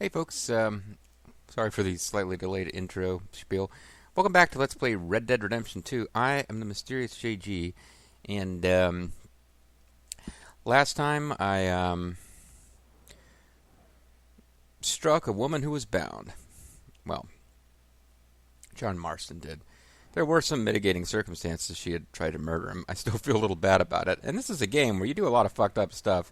Hey folks, sorry for the slightly delayed intro spiel. Welcome back to Let's Play Red Dead Redemption 2. I am the Mysterious JG, and last time I struck a woman who was bound. Well, John Marston did. There were some mitigating circumstances. She had tried to murder him. I still feel a little bad about it. And this is a game where you do a lot of fucked up stuff.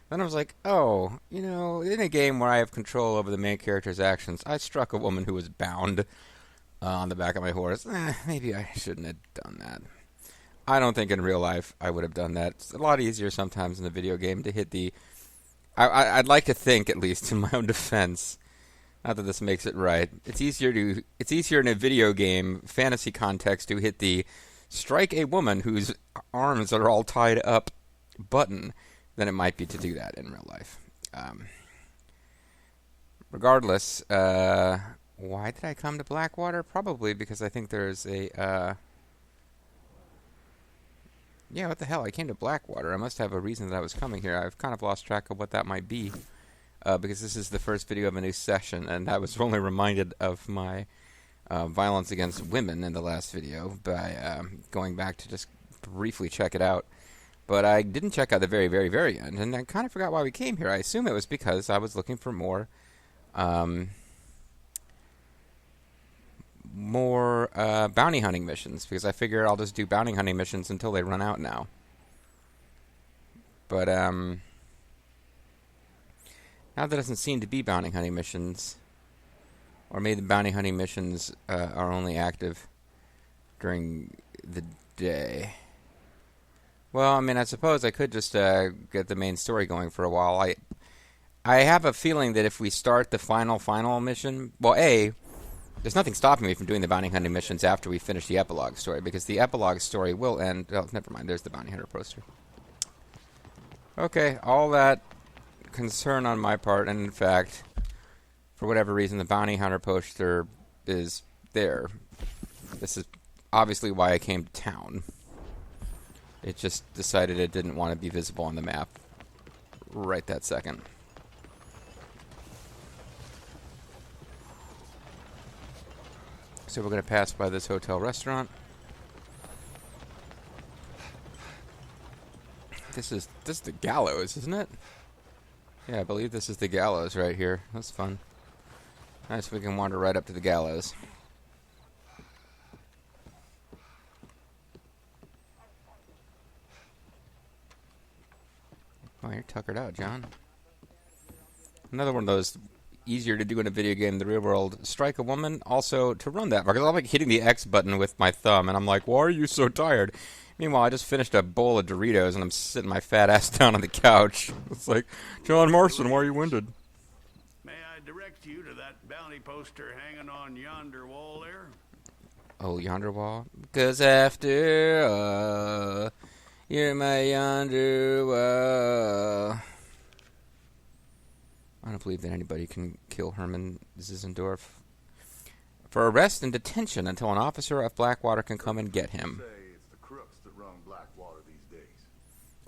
Then I was like, oh, in a game where I have control over the main character's actions, I struck a woman who was bound on the back of my horse. Maybe I shouldn't have done that. I don't think in real life I would have done that. It's a lot easier sometimes in the video game to hit the... I'd like to think, at least, in my own defense, not that this makes it right, it's easier in a video game fantasy context to hit the strike a woman whose arms are all tied up button than it might be to do that in real life. Regardless, why did I come to Blackwater? Probably because I think there's a... yeah, what the hell? I came to Blackwater. I must have a reason that I was coming here. I've kind of lost track of what that might be. Because this is the first video of a new session, and I was only reminded of my violence against women in the last video by going back to just briefly check it out. But I didn't check out the very, very, very end, and I kind of forgot why we came here. I assume it was because I was looking for more bounty hunting missions, because I figure I'll just do bounty hunting missions until they run out now. But, now there doesn't seem to be bounty hunting missions, or maybe the bounty hunting missions are only active during the day. Well, I mean, I suppose I could just get the main story going for a while. I have a feeling that if we start the final mission... Well, there's nothing stopping me from doing the bounty hunting missions after we finish the epilogue story, because the epilogue story will end... Oh, never mind, there's the bounty hunter poster. Okay, all that concern on my part, and in fact, for whatever reason, the bounty hunter poster is there. This is obviously why I came to town. It just decided it didn't want to be visible on the map right that second. So we're going to pass by this hotel restaurant. This is the gallows, isn't it? Yeah, I believe this is the gallows right here. That's fun. Nice, we can wander right up to the gallows. Oh, you're tuckered out, John. Another one of those easier to do in a video game in the real world. Strike a woman, also to run that. Because I'm like hitting the X button with my thumb, and I'm like, why are you so tired? Meanwhile, I just finished a bowl of Doritos, and I'm sitting my fat ass down on the couch. It's like, John Marston, why are you winded? May I direct you to that bounty poster hanging on yonder wall there? Oh, yonder wall? Because after you're my yonder wall. I don't believe that anybody can kill Herman Zizendorf for arrest and detention until an officer of Blackwater can come and get him.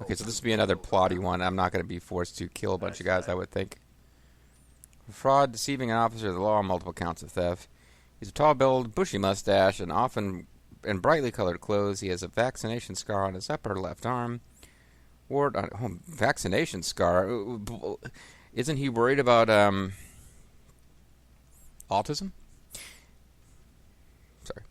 Okay, so this will be another plotty one. I'm not going to be forced to kill a bunch of guys, I would think. Fraud, deceiving an officer of the law, multiple counts of theft. He's a tall build, bushy mustache, and often in brightly colored clothes. He has a vaccination scar on his upper left arm. Vaccination scar? Isn't he worried about autism? Sorry.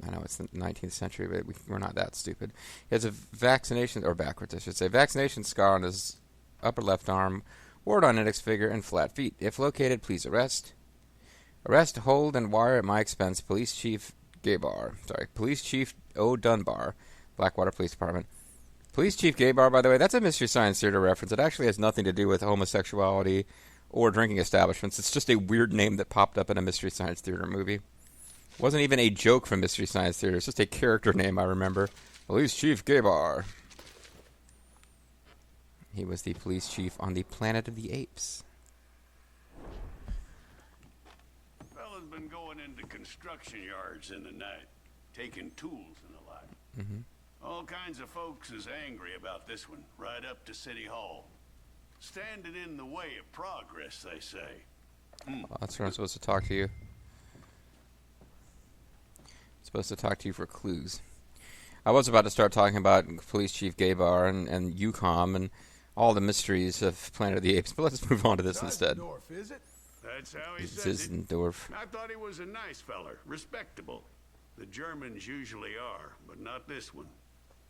I know it's the 19th century, but we're not that stupid. He has a vaccination, or backwards I should say, vaccination scar on his upper left arm, wart on index finger, and flat feet. If located, please arrest. Arrest, hold, and wire at my expense, Police Chief O. Dunbar, Blackwater Police Department. Police Chief Gaybar, by the way, that's a Mystery Science Theater reference. It actually has nothing to do with homosexuality or drinking establishments. It's just a weird name that popped up in a Mystery Science Theater movie. It wasn't even a joke from Mystery Science Theater. It's just a character name I remember. Police Chief Gaybar. He was the police chief on the Planet of the Apes. Fella's been going into construction yards in the night, taking tools and the like. Mm-hmm. All kinds of folks is angry about this one, right up to City Hall. Standing in the way of progress, they say. That's where I'm supposed to talk to you. I'm supposed to talk to you for clues. I was about to start talking about Police Chief Gabar and UCOM and all the mysteries of Planet of the Apes, but let's move on to this instead. Is it? That's how he says it. Zizendorf. I thought he was a nice feller, respectable. The Germans usually are, but not this one.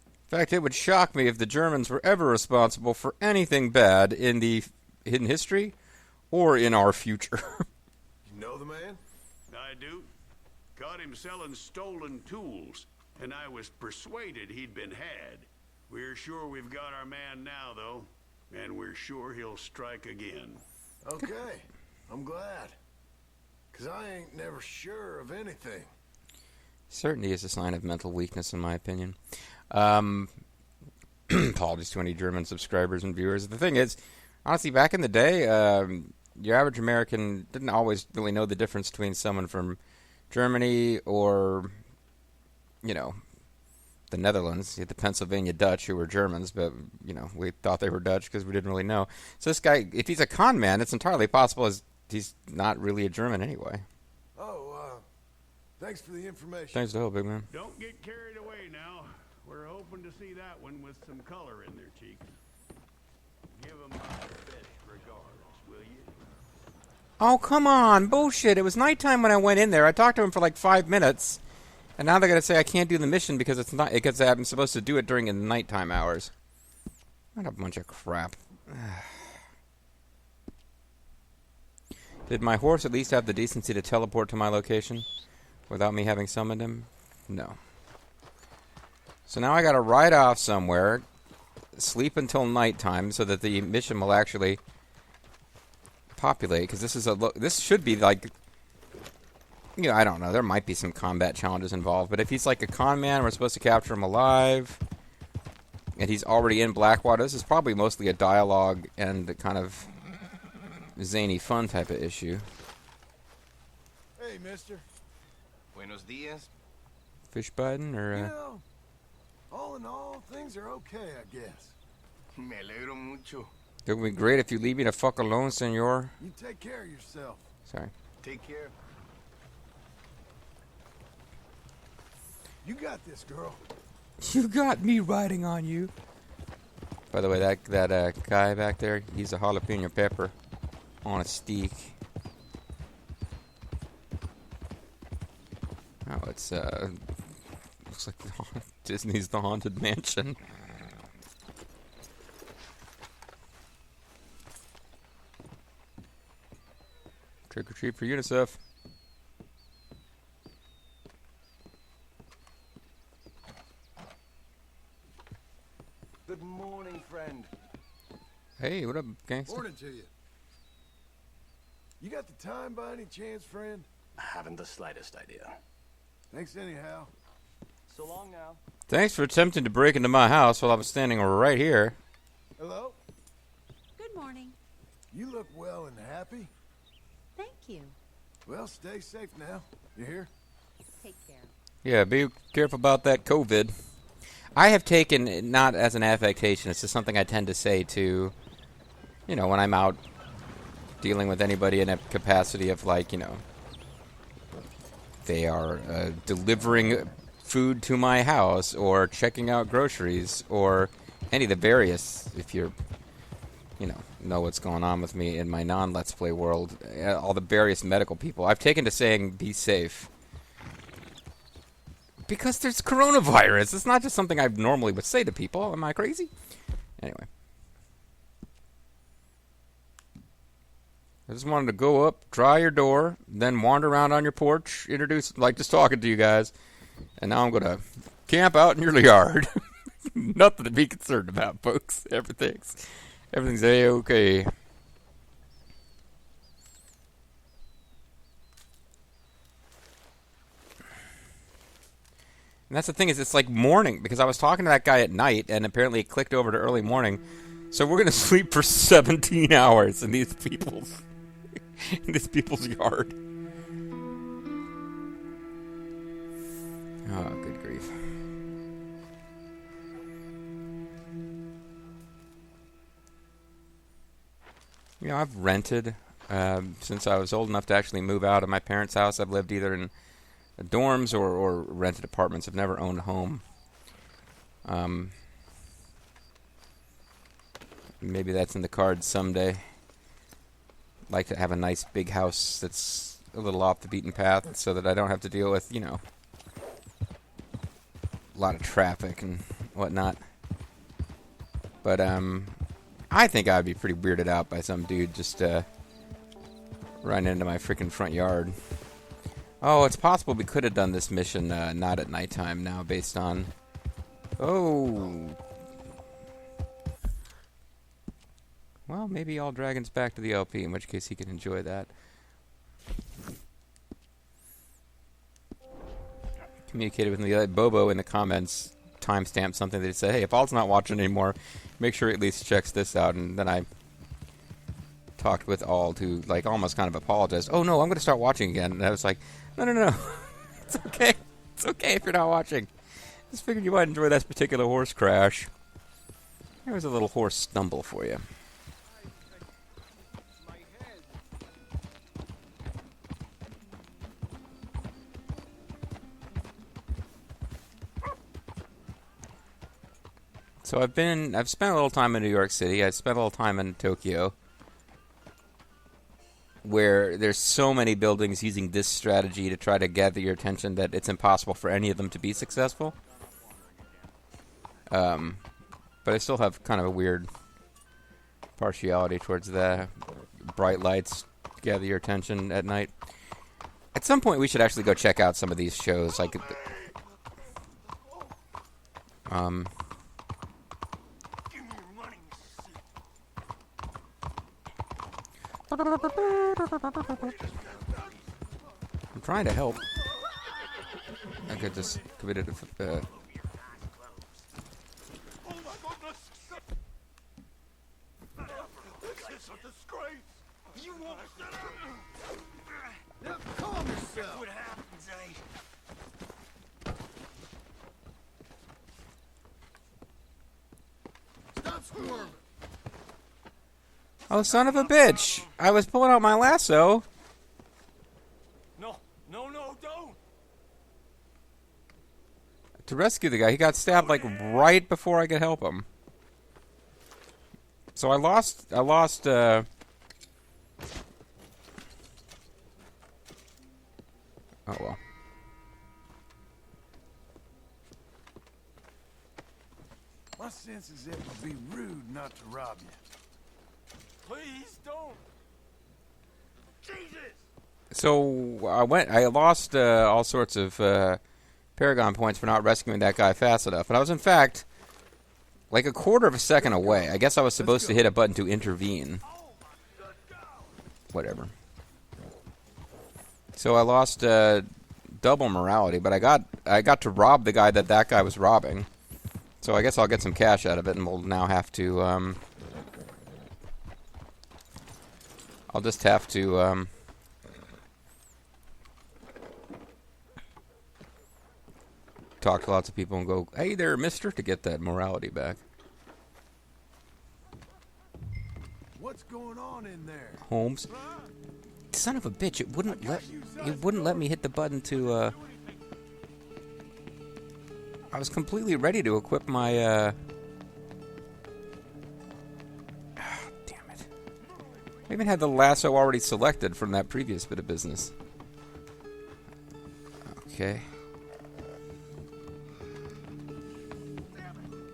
In fact, it would shock me if the Germans were ever responsible for anything bad in history or in our future. You know the man? I do. Caught him selling stolen tools, and I was persuaded he'd been had. We're sure we've got our man now, though, and we're sure he'll strike again. Okay, I'm glad. 'Cause I ain't never sure of anything. Certainty is a sign of mental weakness, in my opinion. Apologies to any German subscribers and viewers. The thing is, honestly, back in the day, your average American didn't always really know the difference between someone from Germany or, the Netherlands. You had the Pennsylvania Dutch, who were Germans, but, we thought they were Dutch because we didn't really know. So this guy, if he's a con man, it's entirely possible he's not really a German anyway. Oh, thanks for the information. Thanks to the big man. Don't get carried away now. We're hoping to see that one with some color in their cheeks. Give them my best regards, will you? Oh, come on. Bullshit. It was nighttime when I went in there. I talked to him for like 5 minutes. And now they're going to say I can't do the mission because it's not. Because I'm supposed to do it during the nighttime hours. What a bunch of crap. Did my horse at least have the decency to teleport to my location without me having summoned him? No. So now I got to ride off somewhere, sleep until nighttime so that the mission will actually populate. Because this should be like, I don't know. There might be some combat challenges involved, but if he's like a con man, we're supposed to capture him alive, and he's already in Blackwater. This is probably mostly a dialogue and a kind of zany fun type of issue. Hey, mister. Buenos dias. Fish biting or? All in all, things are okay, I guess. Me alegro mucho. It would be great if you leave me the fuck alone, senor. You take care of yourself. Sorry. Take care. You got this, girl. You got me riding on you. By the way, that guy back there, he's a jalapeno pepper on a steak. Oh, it's looks like Disney's The Haunted Mansion. Trick or treat for UNICEF. Good morning, friend. Hey, what up, gangster? Morning to you. You got the time by any chance, friend? I haven't the slightest idea. Thanks anyhow. So long now. Thanks for attempting to break into my house while I was standing right here. Hello? Good morning. You look well and happy. Thank you. Well, stay safe now. You hear? Take care. Yeah, be careful about that COVID. I have taken it not as an affectation. It's just something I tend to say to, when I'm out dealing with anybody in a capacity of they are delivering food to my house or checking out groceries or any of the various, if you're, know what's going on with me in my non-Let's Play world, all the various medical people. I've taken to saying be safe. Because there's coronavirus. It's not just something I normally would say to people. Am I crazy? Anyway. I just wanted to go up, dry your door, then wander around on your porch, introduce, just talking to you guys. And now I'm going to camp out in your yard. Nothing to be concerned about, folks. Everything's A-okay. And that's the thing, is it's like morning, because I was talking to that guy at night, and apparently it clicked over to early morning. So we're going to sleep for 17 hours in these people's yard. Oh, good grief. You know, I've rented since I was old enough to actually move out of my parents' house. I've lived either in dorms or rented apartments. I've never owned a home. Maybe that's in the cards someday. Like to have a nice big house that's a little off the beaten path so that I don't have to deal with, you know, a lot of traffic and whatnot. But I think I'd be pretty weirded out by some dude just running into my freaking front yard. Oh, it's possible we could have done this mission not at nighttime now based on... Oh... Well, maybe all dragons back to the LP, in which case he can enjoy that. Communicated with me. Bobo in the comments timestamped something that said, hey, if Ald's not watching anymore, make sure he at least checks this out. And then I talked with Ald, who like almost kind of apologized. Oh, no, I'm going to start watching again. And I was like, no. It's okay. It's okay if you're not watching. Just figured you might enjoy that particular horse crash. There was a little horse stumble for you. So I've spent a little time in New York City. I spent a little time in Tokyo, where there's so many buildings using this strategy to try to gather your attention that it's impossible for any of them to be successful. But I still have kind of a weird partiality towards the bright lights to gather your attention at night. At some point, we should actually go check out some of these shows, like I'm trying to help. I could just committed a... Oh my goodness! This is a disgrace! You won't shut up! Now calm yourself! That's what happens, eh? Stop squirming! Oh, son of a bitch! I was pulling out my lasso. No, don't! To rescue the guy. He got stabbed like right before I could help him. So I lost, oh well. My sense is it would be rude not to rob you. Please don't. Jesus. So I lost all sorts of Paragon points for not rescuing that guy fast enough. And I was in fact like a quarter of a second away. I guess I was supposed to hit a button to intervene. Whatever. So I lost double morality, but I got to rob the guy that guy was robbing. So I guess I'll get some cash out of it, and we'll now have to I'll just have to talk to lots of people and go, hey there, mister, to get that morality back. What's going on in there? Holmes. Son of a bitch, it wouldn't let me hit the button to I was completely ready to equip my I even had the lasso already selected from that previous bit of business. Okay.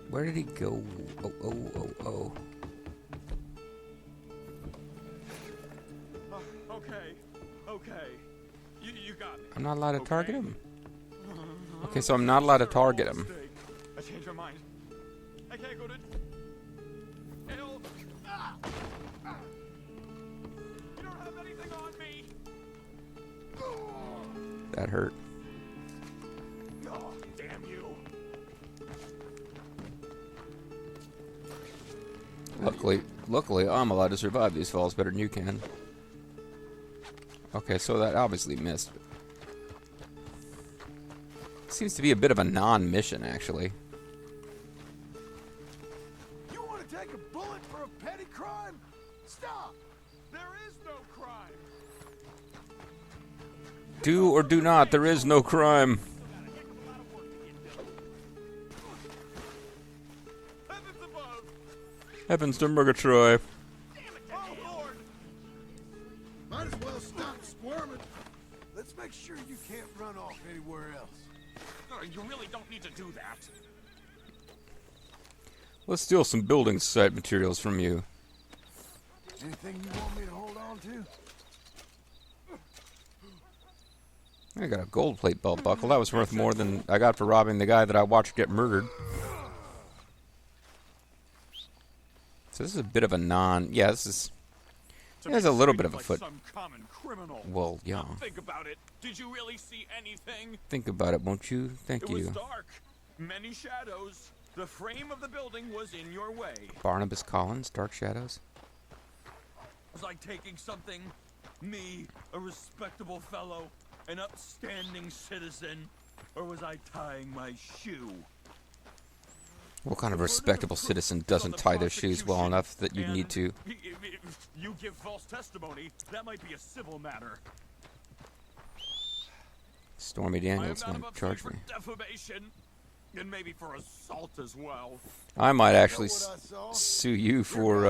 Where did he go? Oh. Okay. You got me. I'm not allowed to target him? Okay, so I'm not allowed to target him. I changed my mind. I can't go to... Hell. You don't have anything on me. That hurt. Oh, damn you. Luckily, I'm allowed to survive these falls better than you can. Okay, so that obviously missed. Seems to be a bit of a non-mission, actually. You want to take a bullet for a petty crime? Stop! There is no crime! Do or do not, there is no crime. Heavens above! Heavens to Murgatroyd. Oh, Lord! Might as well stop squirming. Let's make sure you can't run off anywhere else. You really don't need to do that. Let's steal some building site materials from you. Anything you want me to hold on to? I got a gold plate belt buckle. That was worth more than I got for robbing the guy that I watched get murdered. So this is a bit of a yeah, this is... There's a little bit of a foot... Some common criminal. Well, yeah. Think about it. Did you really see anything? Think about it, won't you? Thank It you. was dark. Many shadows. The frame of the building was in your way. Barnabas Collins, Dark Shadows. Was I taking something? Me, a respectable fellow, an upstanding citizen, or was I tying my shoe? What kind of respectable citizen doesn't tie their shoes well enough that you need to? If you give false testimony, that might be a civil matter. Stormy Daniels I am not might above charge suit me. for defamation, and maybe for assault as well. I might actually sue you for,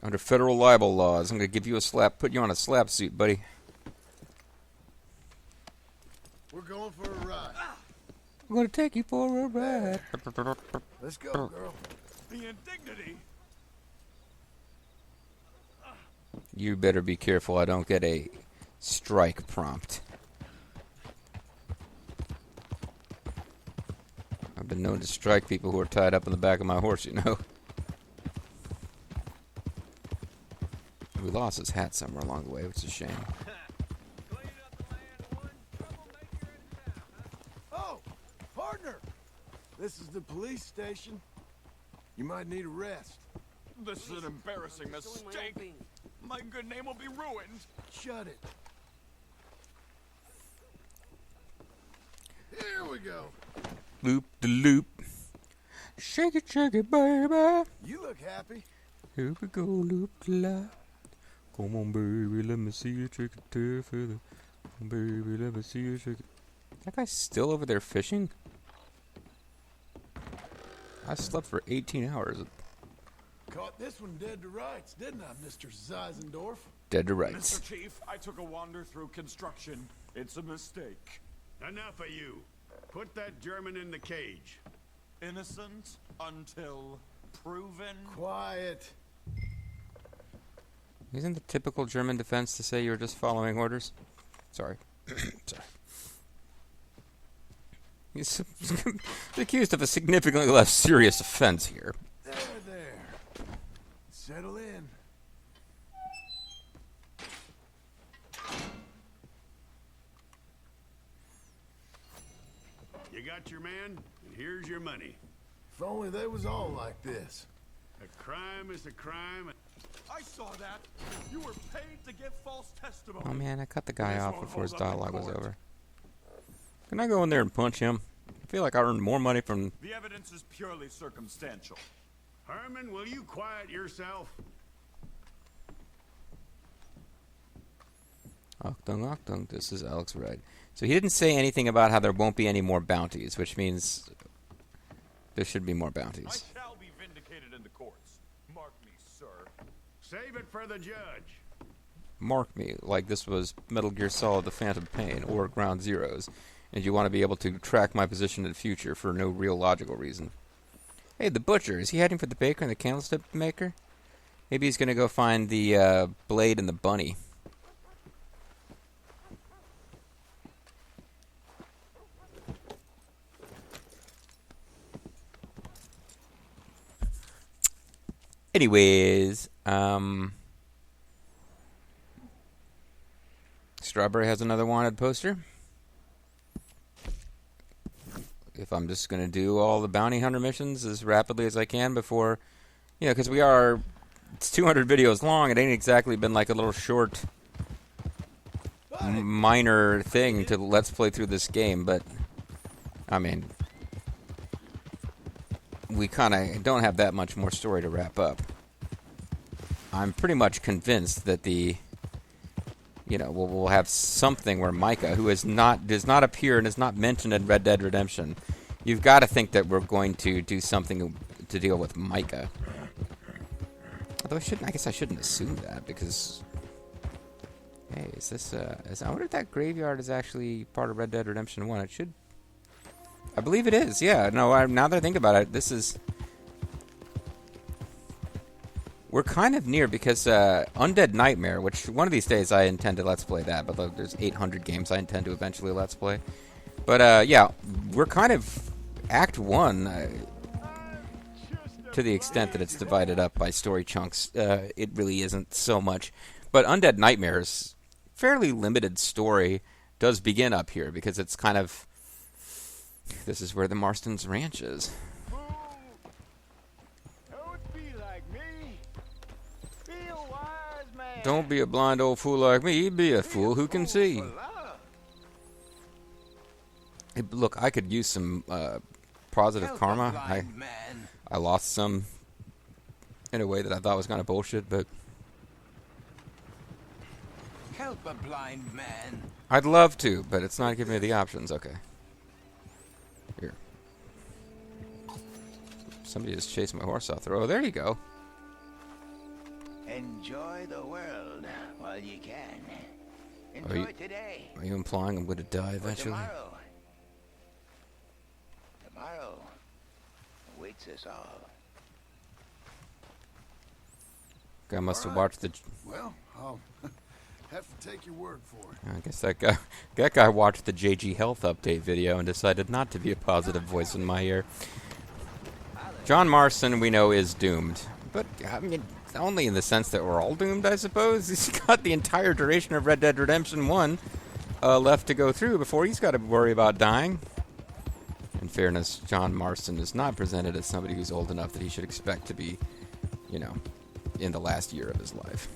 under federal libel laws. I'm going to give you a slap, put you on a slap suit, buddy. We're going for a ride. I'm going to take you for a ride. Let's go, girl. The indignity. You better be careful I don't get a strike prompt. I've been known to strike people who are tied up in the back of my horse, you know. We lost his hat somewhere along the way, which is a shame. Oh, partner. This is the police station. You might need a rest. This is an embarrassing mistake. My good name will be ruined. Shut it. Here we go. Loop de loop. Shake it, baby. You look happy. Here we go, loop de la. Come on, baby, let me see you shake it there further. Come on, baby, let me see you shake it. That guy's still over there fishing? I slept for 18 hours. Caught this one dead to rights, didn't I, Mr. Zeisendorf? Dead to rights. Mr. Chief, I took a wander through construction. It's a mistake. Enough of you. Put that German in the cage. Innocent until proven. Quiet. Isn't the typical German defense to say you're just following orders? Sorry. Sorry. He's accused of a significantly less serious offense here. There. Settle in. You got your man, and here's your money. If only they was all like this. A crime is a crime. I saw that. You were paid to give false testimony. Oh man, I cut the guy This off won't before his hold up in dialogue was court. over. Can I go in there and punch him? I feel like I earned more money from... The evidence is purely circumstantial. Herman, will you quiet yourself? Achtung, this is Alex Wright. So he didn't say anything about how there won't be any more bounties, which means there should be more I bounties. shall be vindicated in the courts. Mark me, sir. Save it for the judge. Mark me, like this was Metal Gear Solid: The Phantom Pain or Ground Zeroes, and you want to be able to track my position in the future for no real logical reason. Hey, the butcher, is he heading for the baker and the candlestick maker? Maybe he's going to go find the blade and the bunny. Anyways, Strawberry has another wanted poster. If I'm just going to do all the bounty hunter missions as rapidly as I can before, you know, because it's 200 videos long. It ain't exactly been like a little short, minor thing to let's play through this game, but, I mean, we kind of don't have that much more story to wrap up. I'm pretty much convinced that we'll have something where Micah, who does not appear and is not mentioned in Red Dead Redemption, you've got to think that we're going to do something to deal with Micah. Although I guess I shouldn't assume that, because hey, I wonder if that graveyard is actually part of Red Dead Redemption 1. It should. I believe it is. Yeah. No. Now that I think about it, we're kind of near, because Undead Nightmare, which one of these days I intend to Let's Play that, but look, there's 800 games I intend to eventually Let's Play. But yeah, we're kind of Act 1, to the extent that it's divided up by story chunks. It really isn't so much. But Undead Nightmare's fairly limited story does begin up here, because it's kind of... This is where the Marston's ranch is. Don't be a blind old fool like me. Be a fool who can see. Hey, look, I could use some positive karma. I lost some in a way that I thought was kind of bullshit, but... Help a blind man. I'd love to, but it's not giving me the options. Okay. Here. Somebody just chased my horse off the road. Oh, there you go. Enjoy the world while you can. Enjoy today. Are you implying I'm going to die eventually? Tomorrow awaits us all. Guy must have watched the... Well, I'll have to take your word for it. I guess that guy watched the JG Health update video and decided not to be a positive voice in my ear. John Marston, we know, is doomed. But, I mean, only in the sense that we're all doomed, I suppose. He's got the entire duration of Red Dead Redemption 1 left to go through before he's got to worry about dying. In fairness, John Marston is not presented as somebody who's old enough that he should expect to be, in the last year of his life.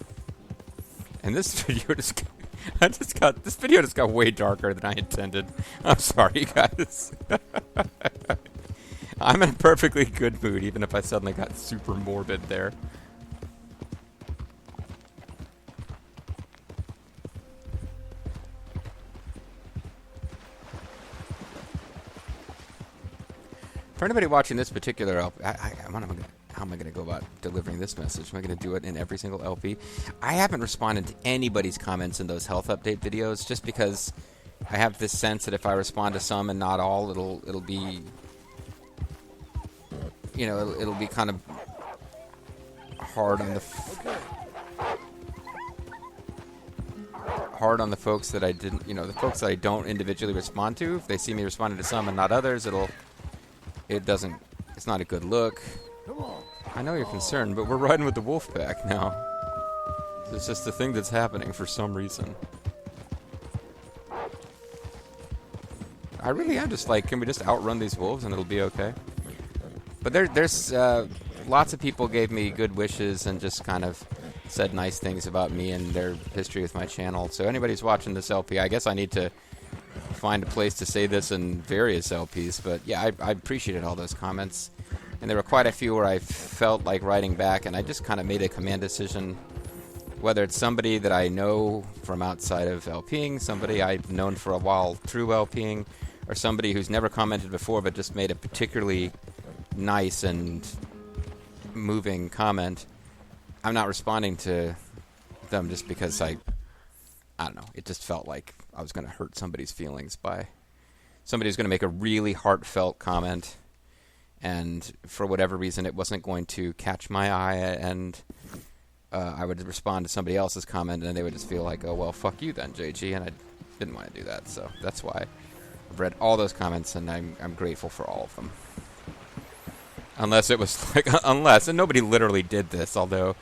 And this video this video just got way darker than I intended. I'm sorry, guys. I'm in a perfectly good mood, even if I suddenly got super morbid there. For anybody watching this particular LP, how am I going to go about delivering this message? Am I going to do it in every single LP? I haven't responded to anybody's comments in those health update videos, just because I have this sense that if I respond to some and not all, it'll be, it'll be kind of hard on the folks that I didn't, the folks that I don't individually respond to. If they see me responding to some and not others, it's not a good look. I know you're concerned, but we're riding with the wolf pack now. It's just the thing that's happening for some reason. I really am just like, can we just outrun these wolves and it'll be okay? But there's lots of people gave me good wishes and just kind of said nice things about me and their history with my channel. So anybody's watching this LP, I guess I need to find a place to say this in various LPs. But yeah, I appreciated all those comments. And there were quite a few where I felt like writing back, and I just kind of made a command decision, whether it's somebody that I know from outside of LPing, somebody I've known for a while through LPing, or somebody who's never commented before but just made a particularly nice and moving comment. I'm not responding to them just because I don't know, it just felt like I was going to hurt somebody's feelings by somebody who's going to make a really heartfelt comment, and for whatever reason it wasn't going to catch my eye, and I would respond to somebody else's comment and they would just feel like, oh, well, fuck you then, JG, and I didn't want to do that. So that's why I've read all those comments, and I'm grateful for all of them. Unless it was like, and nobody literally did this, although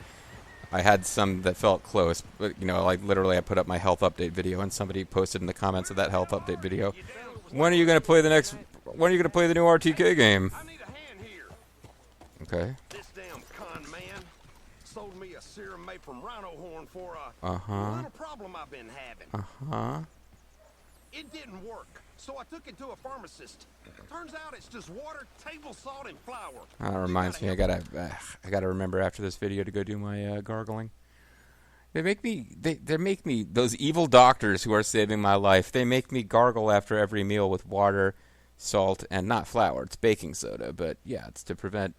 I had some that felt close, but like literally I put up my health update video and somebody posted in the comments of that health update video, when are you going to play the new RTK game? I need a hand here. Okay. This damn con man sold me a serum made from rhino horn for a Uh-huh. little problem I've been having. Uh-huh. It didn't work, so I took it to a pharmacist. Turns out it's just water, table salt, and flour. That reminds me, I gotta remember after this video to go do my gargling. They make me those evil doctors who are saving my life. They make me gargle after every meal with water, salt, and not flour. It's baking soda, but yeah, it's to prevent.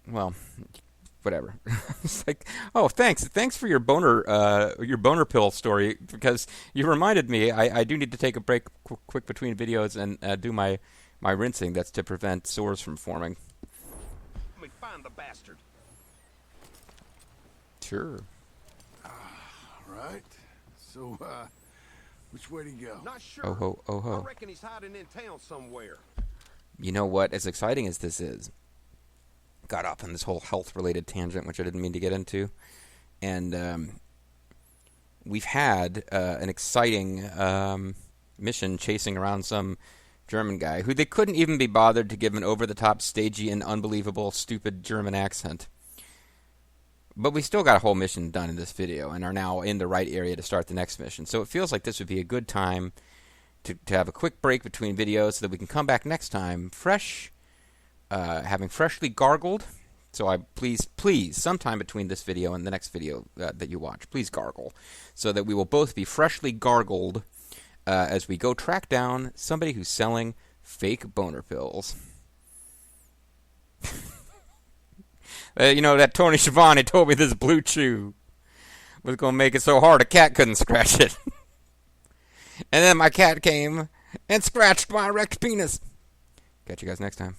Well, whatever. It's like, oh, thanks for your boner pill story, because you reminded me I do need to take a break quick between videos and do my rinsing. That's to prevent sores from forming. Let me find the bastard. Sure. Right. So, which way to go? Not sure. Oh ho, oh ho. I reckon he's hiding in town somewhere. You know what? As exciting as this is, got off on this whole health-related tangent, which I didn't mean to get into, and we've had an exciting mission chasing around some German guy who they couldn't even be bothered to give an over-the-top, stagey, and unbelievable, stupid German accent. But we still got a whole mission done in this video and are now in the right area to start the next mission. So it feels like this would be a good time to have a quick break between videos so that we can come back next time fresh, having freshly gargled. So please, sometime between this video and the next video that you watch, please gargle, so that we will both be freshly gargled as we go track down somebody who's selling fake boner pills. That Tony Schiavone told me this blue chew was going to make it so hard a cat couldn't scratch it. And then my cat came and scratched my erect penis. Catch you guys next time.